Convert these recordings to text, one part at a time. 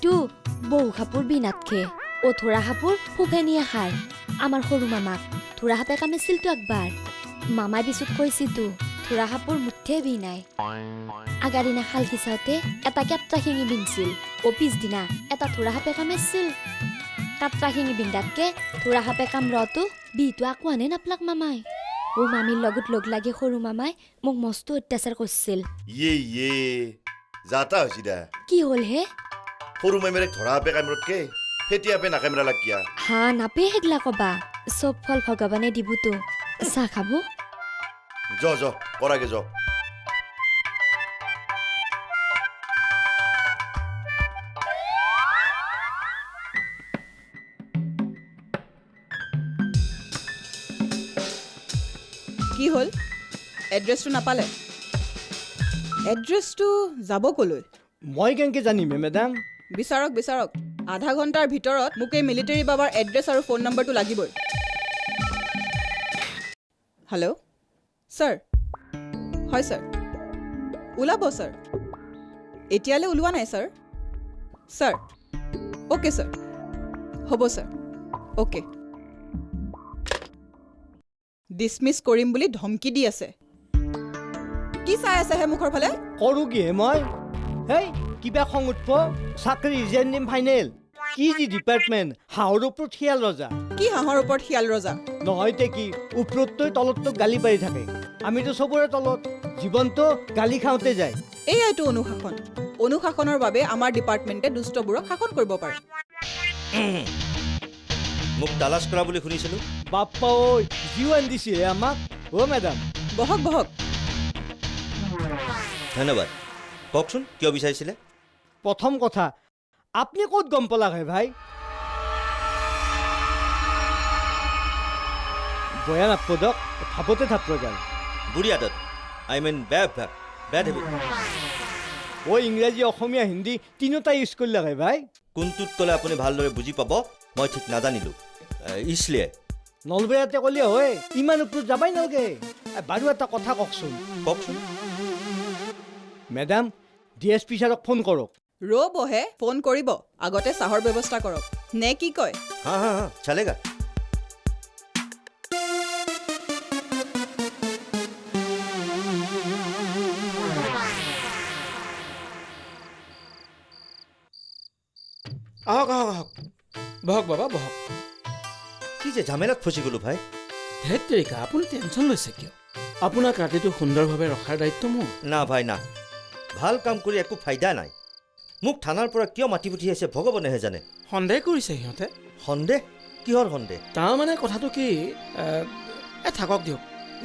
এইটো বহু কাপোৰ বিনাতকে ও থোৰা কাপোৰ ফুফেনিয়ে খায় আমাৰ সৰু মামাক থোৰা সাপে কামিছিলতো একবাৰ মামাই পিছত কৈছিতো থোৰা কাপোৰ মুঠে বিনাই আগাদিনা খালকি চাওঁতে এটা কেট্ৰা শিঙি বিনছিল ও পিছদিনা এটা থোৰা সাপে কামিছিল কাট্ৰা শিঙি বিন্দাতকে থোৰা সাপে কামৰাটো বিটো আকৌ আনে নাপলাক মামাই ও মামীৰ লগত লগ লাগি সৰু মামাই মোক মস্ত অত্যাচাৰ কৰিছিল ইয়ে যাতা হৈছি দা কি হ'ল হে সৰু মাইমেৰে ধৰা আপে কামৰতকে ফেটি আপে নাকামৰা লাগিয়া হা নাপে হেগলা কবা চব ফল ভগৱানে দিবতো চাহ খাব য কৰাগে য কি হ'ল এড্ৰেছটো নাপালে এড্ৰেছটো যাব কলৈ মই কেনেকৈ জানিম মেডাম বিচাৰক আধা ঘণ্টাৰ ভিতৰত মোক এই মিলিটাৰী বাবাৰ এড্ৰেছ আৰু ফোন নম্বৰটো লাগিবই হেল্ল' ছাৰ হয় ছাৰ ওলাব ছাৰ এতিয়ালৈ ওলোৱা নাই ছাৰ অ'কে ছাৰ হ'ব ছাৰ অ'কে ডিছমিছ কৰিম বুলি ধমকি দি আছে কি চাই আছে হে মুখৰ ফালে কৰোঁ কি হে মই হেই কিবা খং উঠব চাকৰি ৰিজাইন দিম ফাইনেল কি যি ডিপাৰ্টমেণ্ট হাঁহৰ ওপৰত শিয়াল ৰজা কি হাঁহৰ ওপৰত শিয়াল ৰজা নহয় তে কি ওপৰতকৈ তলততো গালি পাৰি থাকে আমিতো চবৰে তলত জীৱনটো গালি খাওঁতে যায় এইটো অনুশাসনৰ বাবে আমাৰ ডিপাৰ্টমেণ্টে দুষ্টবোৰক শাসন কৰিব পাৰে মোক তালাচ কৰা বুলি শুনিছিলোঁ বাপ্পা ঐ জিও আনি দিছিলে আমাক অ' মেডাম বহক ধন্যবাদ কওকচোন কিয় বিচাৰিছিলে প্ৰথম কথা আপুনি ক'ত গম পালাক হে ভাই বয়া নাপদক ভাবতে থাকব গাল বুঢ়ী আদত আই মিন বেয়া অভ্যাস বেয়া হেবিট অ' ইংৰাজী অসমীয়া হিন্দী তিনিওটা ইউজ কৰিলাক হে ভাই কোনটোত ক'লে আপুনি ভালদৰে বুজি পাব মই ঠিক নাজানিলোঁ ইছলিয়ে নলবেয়াতে ক'লে হয় ইমান ওপৰত যাবাই নালাগে বাৰু এটা কথা কওকচোন মেডাম DSP ছাৰক ফোন কৰক ৰ'বহে ফোন কৰিব আগতে চাহৰ ব্যৱস্থা কৰক নে কি কয় হা চলেগা আহক বহক বাবা বহক কি যে ঝামেলাত ফচি গ'লো ভাই ধেত তেৰিকা আপুনি টেনশ্যন লৈছে কিয় আপোনাক ৰাতিটো সুন্দৰভাৱে ৰখাৰ দায়িত্ব মোৰ না ভাই না ভাল কাম কৰি একো ফাইদা নাই মোক থানাৰ পৰা কিয় মাতি পঠিয়াইছে ভগৱানেহে জানে সন্দেহ কৰিছে সিহঁতে সন্দেহ কিহৰ সন্দেহ তাৰমানে কথাটো কি থাকক দিয়ক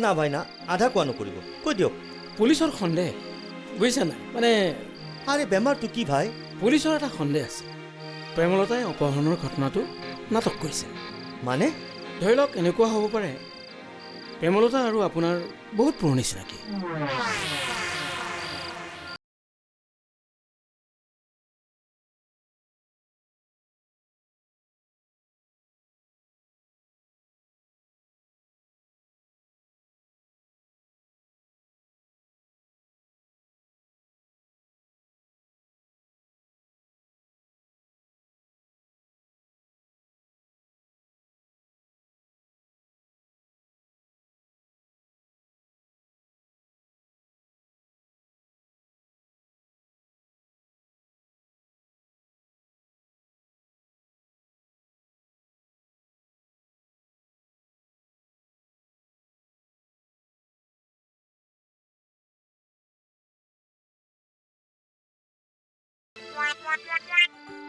না ভাই না আধা কোৱা নকৰিব কৈ দিয়ক পুলিচৰ সন্দেহ বুজিছে নাই মানে আৰে বেমাৰটো কি ভাই পুলিচৰ এটা সন্দেহ আছে প্ৰেমলতাই অপহৰণৰ ঘটনাটো নাটক কৰিছে মানে ধৰি লওক এনেকুৱা হ'ব পাৰে প্ৰেমলতা আৰু আপোনাৰ বহুত পুৰণি চিনাকি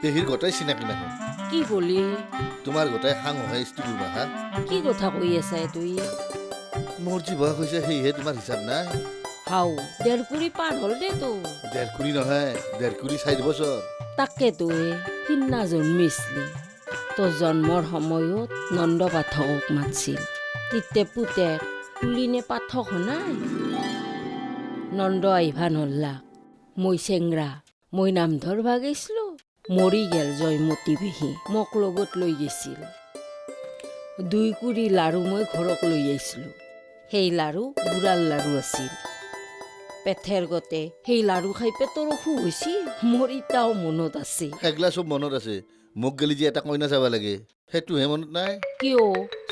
পেহীৰ গোটাই চিনাকি নহয় কি বলি তোমাৰ গোটাই সাং হয় ষ্টিল হা কি কথা কৈ আছা তুই মোৰ যি বয়স হৈছে সেয়েহে তোমাৰ হিচাপ নাই হাও 1.5 কুৰি পাৰ হ'ল দে তো 1.5 কুৰি নহয় 1.5 কুৰি 4 বছৰ তাকে তুই সিদিনা জন্মিছিলি তোৰ জন্মৰ সময়ত নন্দ পাঠকক মাতিছিল তিতে পুতেক কুলিনে পাঠক নাই নন্দ আহিবা নল্লাক মই চেংৰা মই নাম ধৰবা গৈছিলো মৰি গেল জয়মতী পেহী মোক লগত লৈ গৈছিল 2 কুৰি লাৰু মই ঘৰক লৈ আহিছিলোঁ সেই লাৰু বুঢ়াৰ লাৰু আছিল পেথেৰ গতে সেই লাৰু খাই পেটৰ অসুখ হৈছি মোৰ ইটাও মনত আছে। সেইগিলা চব মনত আছে। মোক গেলি যে এটা কইনা যাব লাগে সেইটোহে মনত নাই। কিয়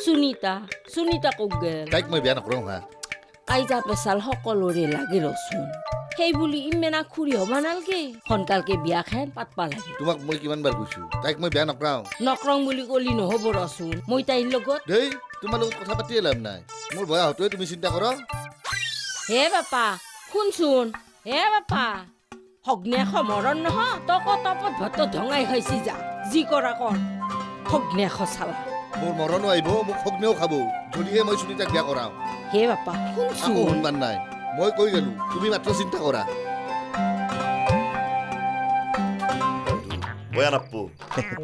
সুনীতা কক গেল? তাইক মই বেয়া নকৰোঁ হা। কাইজা পেচাল সকলোৰে লাগে ৰচোন। সেই বুলি ইমেনা খুৰী হবা নালগে, সোনকালকে বিয়া খাই পাতবা লাগে। তোমাক মই কিমান বাৰ কৈছো তাইক মই বেয়া নকৰাওঁ। নকৰং বুলি কলি নহ'ব ৰচোন, মই তাইৰ লগত। দেই তোমাৰ লগত কথা পাতিয়ে লাভ নাই। মোৰ বয়া হতোৱে তুমি চিন্তা কৰা। হে বাপা শুনচোন, হে বাপা সগ্নে সমৰণ নহ তক তপত ভাত ধঙাই খাইছি যা, যি কৰা কৰ। সগ্নে সঁচালা মোৰ মৰণো আহিব, মোক সগ্নেও খাব যদিহে মই সুনীতাক বিয়া কৰাওঁ। হে বাপা আকৌ শুনচোন। শুনবান নাই, মই কৈ গেলো তুমি মাত্ৰ চিন্তা কৰা। বয়া নাপ্পু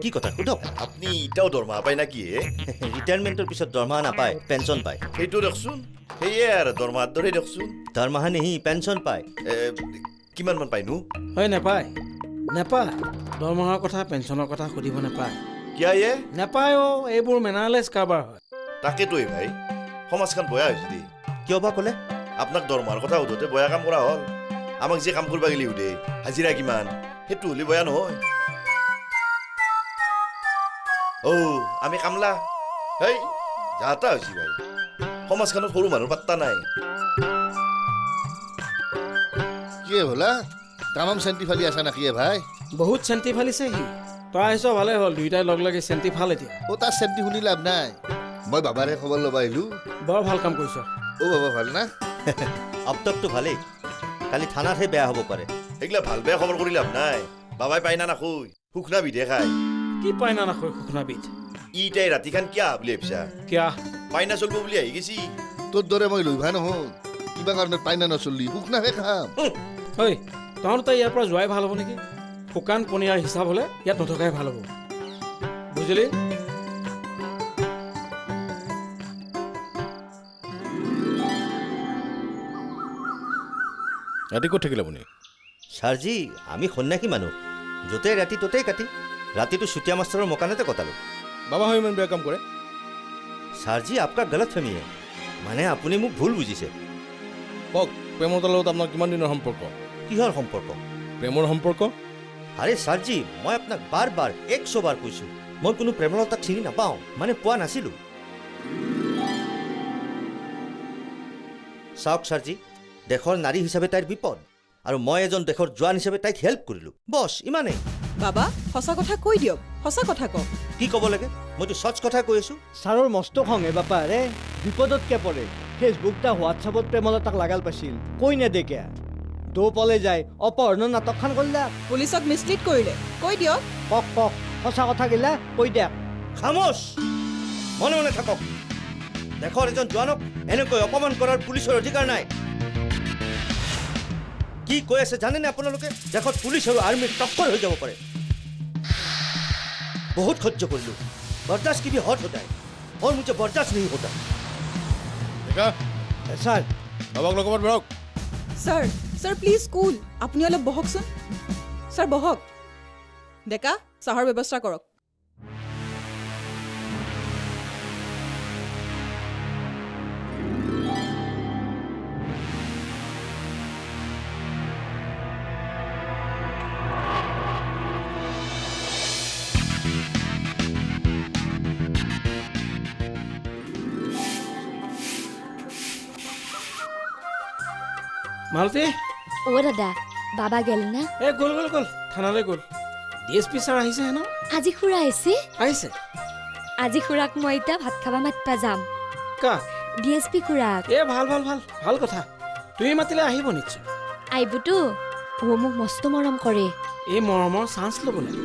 কি কথা সোধক। আপুনি এতিয়াও দৰমহা পায় না কি হে? ৰিটায়াৰমেণ্টৰ পিছত দৰমহা নাপায়, পেঞ্চন পায়। সেইটো দেখচোন, সেয়ে আৰু দৰমহাৰ দৰে দেখচোন। দৰমহা নেহি, পেঞ্চন পায়। কিমানমান পায়নো? হয় নেপায় দৰমহাৰ কথা পেঞ্চনৰ কথা সুধিব নেপায়। কিয় ইয়ে? নেপায় এইবোৰ মেনাৰলেছ কাৰবাৰ হয়। তাকেতোৱে ভাই, সমাজখন বয়া হৈছে দেই। কিয় বা ক'লে? আপোনাক দৰমহাৰ কথা সোধোতে বয়া কাম কৰা হ'ল। আমাক যে কাম কৰিব গেলি সোধে হাজিৰা কিমান, সেইটো হ'লে বয়া নহয়। আমি কামলা হেই যাতা হৈছি ভাই। সমাজখনত সৰু মানুহ পাত্তা নাই। কিয়ে ভলা তামাম চেণ্টি ফালি আছা না কিয়ে ভাই? বহুত চেণ্টি ফালিছে সি। তই আহিছ ভালে হ'ল, দুয়োটাই লগ লাগি চেণ্টি ফাল এতিয়া। তাৰ চেণ্টি শুনি লাভ নাই। মই বাবাৰে খবৰ ল'ব আহিলো। বৰ ভাল কাম কৰিছ। বাবা ভাল না? আপটকটো ভালেই, কালি থানাতহে বেয়া হ'ব পাৰে। সেইগিলা ভাল বেয়া খবৰ কৰি লাভ নাই। বাবাই পাই না নাখুই, শুকনা বিধে খায়। কি পাই না নাখৈ শুকনাবিধ? ইটাই ৰাতিখান কিয় বুলি ভাবিছা? কিয়া পাইনা চলব বুলি আহি গেছি। তোৰ দৰে মই লইভা নহয়, কিবা কাৰণত পাই না নচলি শুকনাহে খাম। ঐ তহঁত তই ইয়াৰ পৰা যোৱাই ভাল হ'ব নেকি? শুকান পনীয়াৰ হিচাপ হ'লে ইয়াত নথকাই ভাল হ'ব, বুজিলি? ৰাতি ক'ত থাকিল আপুনি? ছাৰজি আমি সন্যাসী মানুহ, য'তেই ৰাতি ত'তেই কাটি। ৰাতিটো চুতীয়া মাষ্টৰৰ মকানতে কটালোঁ। বাবা হয় ইমান বেয়া কাম কৰে? ছাৰজি আপোনাৰ গলত ফেমি হে, মানে আপুনি মোক ভুল বুজিছে। কওক, প্ৰেমলতাৰ লগত আপোনাৰ কিমান দিনৰ সম্পৰ্ক? কিহৰ সম্পৰ্ক? প্ৰেমৰ সম্পৰ্ক? আৰে ছাৰজি মই আপোনাক বাৰ 100 বাৰ কৈছোঁ, মই কোনো প্ৰেমলতাক চিনি নাপাওঁ, মানে পোৱা নাছিলোঁ। চাওক ছাৰজি, দেশৰ নাৰী হিচাপে তাইৰ বিপদ, আৰু মই এজন দেশৰ জোৱান হিচাপে তাইক হেল্প কৰিলোঁ, বছ ইমানেই। বাবা সঁচা কথা কৈ দিয়ক, সঁচা কথা কওক। কি ক'ব লাগে? মইতো সঁচ কথাই কৈ আছোঁ। ছাৰৰ মস্ত খং হে বাপা ৰে, বিপদতকে পৰে। ফেচবুকটা হোৱাটছআপত প্ৰেমলতাক লাগাল পাইছিল, কৈ নেদেকে দৌ পলে যায় অপহৰণ নাটকখন কৰিলা। পুলিচক মিছলিড কৰিলে, কৈ দিয়ক। কওক সঁচা কথা গিলা কৈ দিয়ক। খামোচ, মনে মনে থাকক। দেশৰ এজন জোৱানক এনেকৈ অপমান কৰাৰ পুলিচৰ অধিকাৰ নাই। কি কৈ আছে জানেনে আপোনালোকে? দেশত পুলিচ আৰু আৰ্মিৰ টক্কৰ হৈ যাব পাৰে। বহুত সহ্য কৰিলোঁ, বৰদাস্ত কি ভি হদ হোতা হে, और मुझे बर्दाश्त नहीं होता। ছাৰ বাবাক লগত বহক। ছাৰ প্লিজ কুল, আপুনি অলপ বহকচোন। ছাৰ বহক। ডেকা চাহৰ ব্যৱস্থা কৰক। মালতী অ' দাদা, বাবা গেল না? গ'ল থানালৈ গ'ল। DSP ছাৰ আহিছে হেনো? আজি খুৰা আহিছে। আজি খুৰাক মই এতিয়া ভাত খাবা মাতবা যাম। কাক? DSP খুৰাক। ভাল কথা। তুমি মাতিলে আহিব নিশ্চয়। আহিবতো, মোক মস্ত মৰম কৰে। এই মৰমৰ চান্স ল'ব লাগে,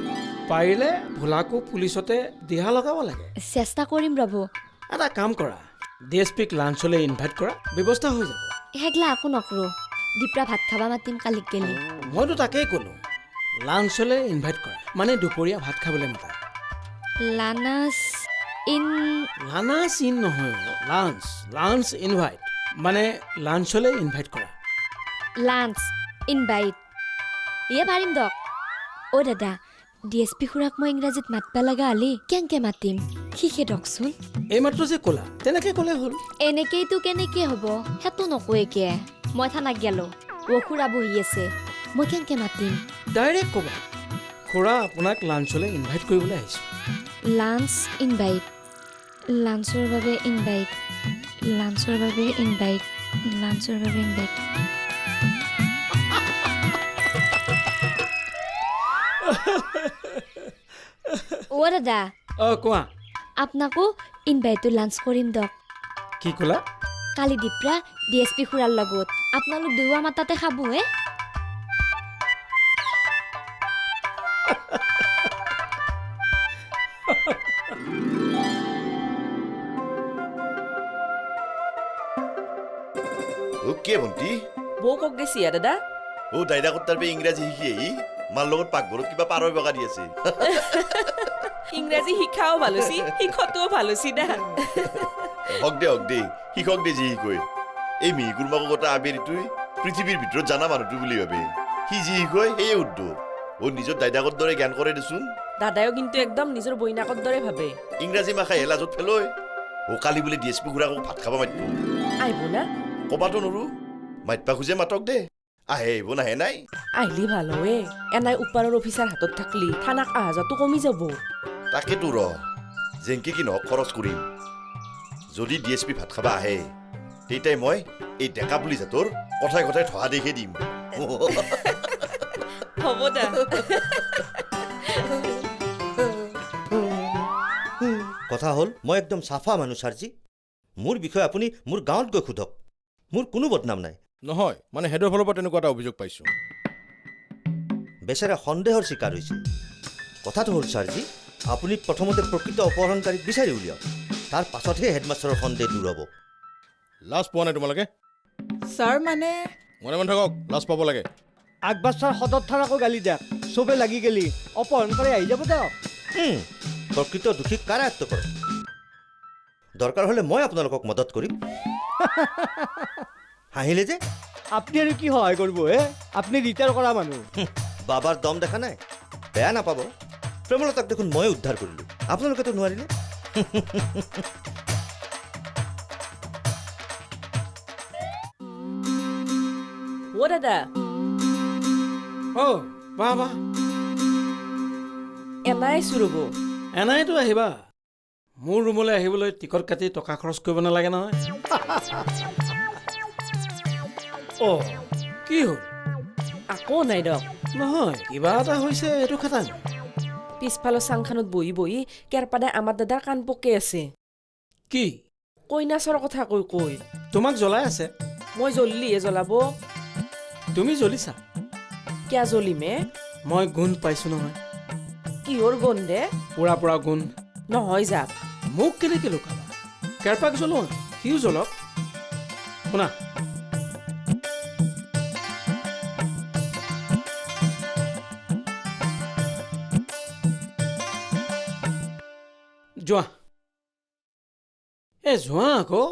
পাৰিলে ভোলাকো পুলিচতে দিহা লগাব লাগে। চেষ্টা কৰিম ৰ'ব। এটা কাম কৰা, DSPক লাঞ্চলৈ ইনভাইট কৰা, ব্যৱস্থা হৈ যাব। সেইগিলা একো নকৰোঁ, দীপৰা ভাত খাবা মাতিম কালিক গেলি। মইতো তাকেই ক'লো, লাঞ্চলৈ ইনভাইট কৰা, মানে দুপৰীয়া ভাত খাবলৈ মাতা। লানাছ ইন নহয়, লাঞ্চ ইনভাইট, মানে লাঞ্চলৈ ইনভাইট কৰা। লাঞ্চ ইনভাইট পাৰিম দক। অ' দাদা, DSP খুৰাক মই ইংৰাজীত মাতবা লগা হ'লে কেনেকে মাতিম শিকে দকচোন। এইমাত্ৰ যে ক'লা তেনেকে ক'লে হ'ল। এনেকেইতো কেনেকে হ'ব, সেইটো নকয়ে কিয়। মই থানাক গেলো, অ' খুৰা বহি আছে মই কেনেকে মাতিম ডাইৰেক্ট ক'বা খুৰা আপোনাক লাঞ্চলৈ ইনভাইট কৰিবলৈ আহিছোঁ লাঞ্চ ইনভাইট লাঞ্চৰ বাবে ইনভাইট লাঞ্চৰ বাবে ইনভাইট লাঞ্চৰ বাবে ইনভাইট অ' দাদা অঁ কোৱা আপোনাকো ইনভাইটটো লাঞ্চ কৰিম দক কি ক'লা কালি দীপৰা DSP খুৰাৰ লগত আপোনালোক দুয়ো আমাৰ তাতে খাব হে অ কি ভণ্টি বৌ কক গেছি দাদা অ দাইদা কৰ্তাৰ পৰা ইংৰাজী শিকি আহি মাৰ লগত পাকঘৰত কিবা পাৰৈ বগা দি আছে ইংৰাজী শিক্ষাও ভাল হৈছি শিক্ষাটোও ভাল হৈছি দা হক দে শিকক দে যি শিকই এই মিহিকুৰ মাকৰ কথা আবেৰিটোই পৃথিৱীৰ ভিতৰত জানা মানুহটো বুলি ভাবে সি যি শিকয় সেয়ে শুদ্ধ অ নিজৰ দাইদাকৰ দৰে জ্ঞান কৰে দেচোন দাদাও কিন্তু একদম নিজৰ বইনাকৰ দৰে ভাবে ইংৰাজী মাখাই হেলাজত ফেলৈ অ কালি বোলে DSP খুৰাকক ভাত খাব মাতিব আহিব না কবাতো নৰো মাতবা খোজে মাতক দে আহে আহিব নাহে নাই আহিলি ভাল হয় এনাই ওপৰৰ অফিচাৰ হাতত থাকলি থানাক আহা যোৱাটো কমি যাব তাকেতো ৰ যেনকে কি নহওক খৰচ কৰিম যদি DSP ভাত খাবা আহে তেতিয়াই মই এই ডেকা বুলি জাতৰ কথাই কথাই ঠহা দেখে দিম হ'ব দা কথা হ'ল মই একদম চাফা মানুহ ছাৰজি মোৰ বিষয়ে আপুনি মোৰ গাঁৱত গৈ সোধক মোৰ কোনো বদনাম নাই নহয় মানে হেডৰ ফালৰ পৰা তেনেকুৱা এটা অভিযোগ পাইছোঁ বেচেৰা সন্দেহৰ চিকাৰ হৈছে কথাটো হ'ল ছাৰজি আপুনি প্ৰথমতে প্ৰকৃত অপহৰণকাৰীক বিচাৰি উলিয়াওক তাৰ পাছতহে হেডমাষ্টাৰৰ সন্দেহ দূৰ হ'ব লাজ পোৱা নাই তোমালোকে ছাৰ মানে মনে মনে থাকক লাজ পাব লাগে আগবাছাৰ সদৰ থানাকো গালি দিয়ক চবে লাগি গেলি অপহৰণ কৰি আহি যাব দিয়ক প্ৰকৃত দোষীক কাৰায়ত্ব কৰক দৰকাৰ হ'লে মই আপোনালোকক মদত কৰিম হাঁহিলে যে আপুনি আৰু কি সহায় কৰিব হে আপুনি ৰিটায়াৰ কৰা মানুহ বাবাৰ দম দেখা নাই বেয়া নাপাব প্ৰেমলতাক দেখোন মই উদ্ধাৰ কৰিলোঁ আপোনালোকেতো নোৱাৰিলে অ দাদা অঁ বাহ বাহ এনাই আছো ৰ'ব এনাইতো আহিবা মোৰ ৰুমলৈ আহিবলৈ টিকট কাটি টকা খৰচ কৰিব নালাগে নহয় অঁ কি হ'ল আকৌ নাই দক নহয় কিবা এটা হৈছে এইটো খাটাং পিছফালৰ চাংখানত বহি বহি কেৰপাদাই আমাৰ দাদাৰ কাণ পকে আছে কি কইনাচৰ কথা কৈ তোমাক জ্বলাই আছে মই জ্বলিলিহে জ্বলাব তুমি জ্বলিছা কিয় জ্বলিমে মই গুণ পাইছোঁ নহয় কিহৰ গন্ধে পুৰা পুৰা গুণ নহয় যাক মোক কেনেকৈ লুকাবা কেৰপাক জ্বলোৱা সিও জ্বলক শুনা যোৱা যোৱা আকৌ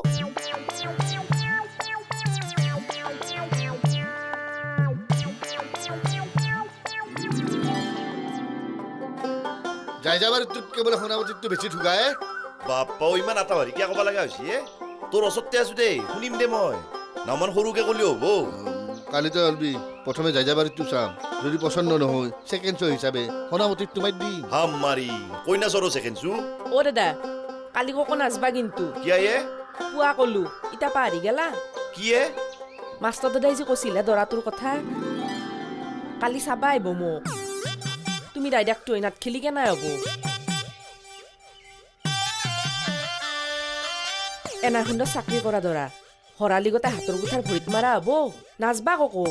যাই যাবাৰ তোতকে বোলে সোণামতিটো বেছি ঠুকায় বাপ্পাও ইমান আটাবাৰী কিয় ক'ব লগা হৈছে তোৰ ওচৰতে আছো দেই শুনিম দে মই নামান সৰুকে ক'লেও হ'ব কালিতো অলবি প্ৰথমে যাই যাবাৰটো চাম যদি পচন্দ নহয় ছেকেণ্ড শ্ব' হিচাপে সোণামতিত তোমাক দিম হাম মাৰি কইনা চৰো ছেকেণ্ডছো অ দাদা কালি ককো নাচবা কিন্তু কিয়ে পুৱা কলো ইতা পাহৰি গেলা কিয়ে মাষ্টৰ দাদাই যে কৈছিলে দৰাটোৰ কথা কালি চাবা আহিব মোক তুমি দাইদাক টইনাত খেলি কেনাই হ'ব এনাই সুন্দৰ চাকৰি কৰা দৰা হৰালি গোটাই হাতৰ গুঠাৰ ভৰিত মাৰা হ'ব নাচবা ককো